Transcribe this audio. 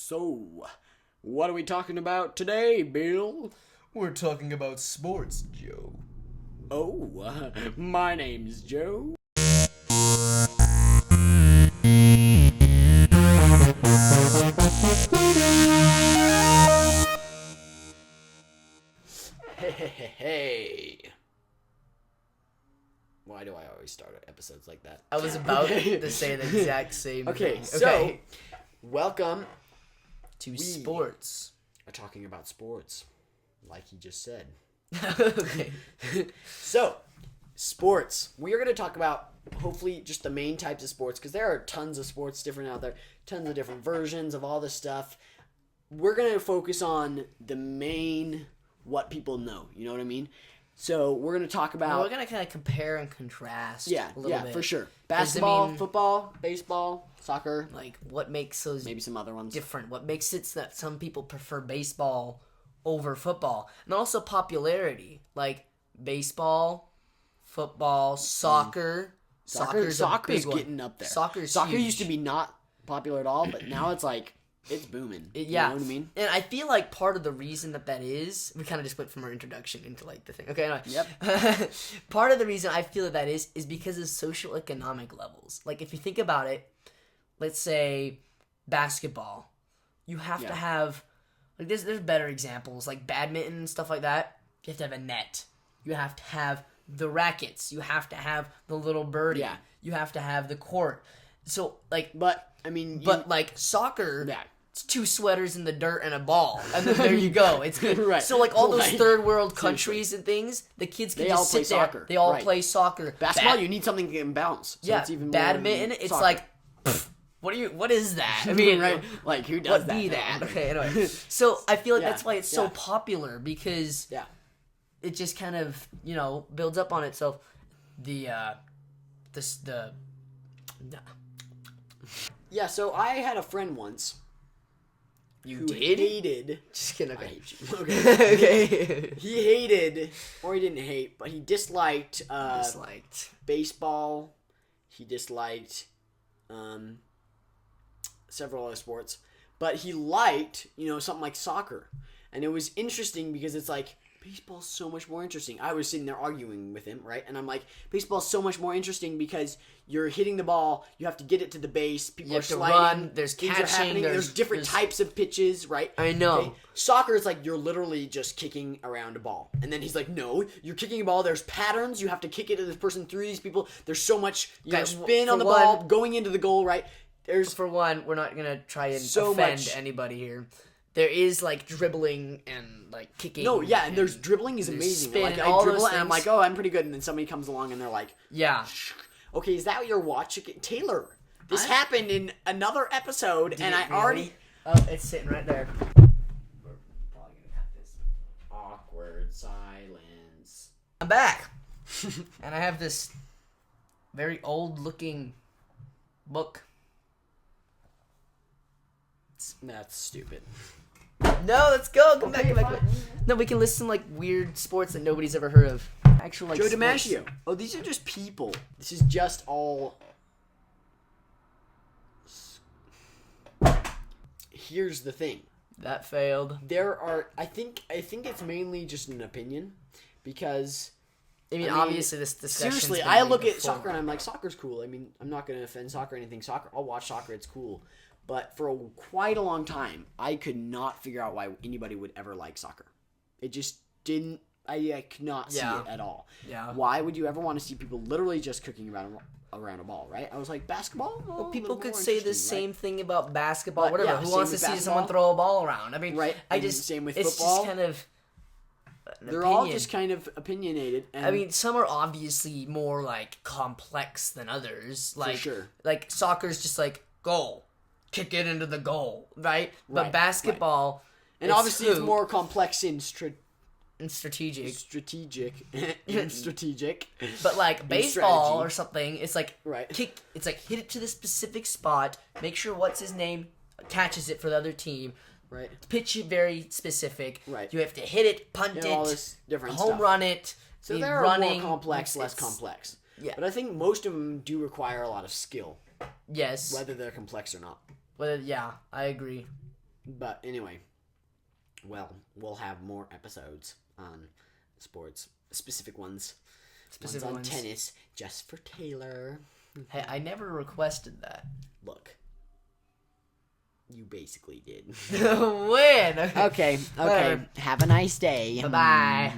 So, what are we talking about today, Bill? We're talking about sports, Joe. Oh, my name's Joe. Hey. Why do I always start episodes like that? I was about to say the exact same thing. So, welcome to sports. Are talking about sports, like he just said. Okay. So, sports. We are going to talk about, hopefully, just the main types of sports, because there are tons of sports different out there, tons of different versions of all this stuff. We're going to focus on the main, what people know, you know what I mean? So, we're going to talk about... We're going to kind of compare and contrast a little bit. For sure. Basketball, football, baseball, soccer. Like, what makes those... Maybe some other ones. Different. What makes it so that some people prefer baseball over football. And also popularity. Like, baseball, football, soccer. Soccer's getting up there. Soccer huge. Used to be not popular at all, but now it's like... It's booming. You know what I mean? And I feel like part of the reason that is, we kind of just went from our introduction into like the thing. Okay, anyway. Yep. Part of the reason I feel that is because of socioeconomic levels. Like if you think about it, let's say basketball, you have to have, like there's better examples, like badminton and stuff like that. You have to have a net. You have to have the rackets. You have to have the little birdie. Yeah. You have to have the court. So like, like soccer, it's two sweaters in the dirt and a ball, and then there you go. It's good. Right. So like all those third world countries and things, the kids can just sit there. Soccer. They all play soccer. Basketball, you need something to get in balance. So it's even badminton, more it's soccer. like, what is that? I mean, right? Like who does what that? Be that? Okay, anyway. So I feel like that's why it's so Yeah. popular because it just kind of builds up on itself. Yeah, so I had a friend once who did? hated... Just kidding. Okay. I hate you. Okay. Okay. He hated, or he didn't hate, but he disliked... baseball. He disliked several other sports. But he liked, something like soccer. And it was interesting because it's like... Baseball's so much more interesting. I was sitting there arguing with him, right? And I'm like, baseball's so much more interesting because you're hitting the ball, you have to get it to the base, people are sliding, run, there's things catching, are happening, there's different types of pitches, right? I know. Okay? Soccer is like you're literally just kicking around a ball. And then he's like, no, you're kicking a ball, there's patterns, you have to kick it to this person through these people, there's so much spin on the ball, going into the goal, right? For one, we're not going to try and offend anybody here. There is like dribbling and like kicking. No, yeah, and there's dribbling is amazing. Like I dribble and I'm like, oh, I'm pretty good, and then somebody comes along and they're like, okay, is that what you're watching, Taylor? This happened in another episode, and I already. Oh, it's sitting right there. We're probably gonna cut this. Awkward silence. I'm back, and I have this very old-looking book. That's stupid. No, let's go. Come back. No, we can listen to like weird sports that nobody's ever heard of. Actual like Joe sports. DiMaggio. Oh, these are just people. This is just all. Here's the thing. That failed. There are. I think it's mainly just an opinion, because. I mean, obviously this discussion. Seriously, I look at soccer and I'm like, soccer's cool. I mean, I'm not gonna offend soccer or anything. Soccer, I'll watch soccer. It's cool. But for quite a long time, I could not figure out why anybody would ever like soccer. It just didn't. I could not see it at all. Yeah. Why would you ever want to see people literally just cooking around a ball, right? I was like, basketball? Well, people could say the same thing about basketball, but, whatever. Who wants to see someone throw a ball around? I mean, right? Same with football. It's just kind of. They're all just kind of opinionated. And I mean, some are obviously more like complex than others. Like, for sure. Like soccer's just like goal. Kick it into the goal, right? But basketball, and obviously it's more complex in strategic. But like baseball or something, it's like kick. It's like hit it to the specific spot. Make sure what's his name catches it for the other team. Right. Pitch it very specific. Right. You have to hit it, punt it, all this different home run it. So there are more complex, less complex. Yeah. But I think most of them do require a lot of skill. Yes. Whether they're complex or not. I agree. But anyway, well, we'll have more episodes on sports, specific ones. Ones on tennis, just for Taylor. Hey, I never requested that. Look, you basically did. When? Okay. Have a nice day. Bye-bye.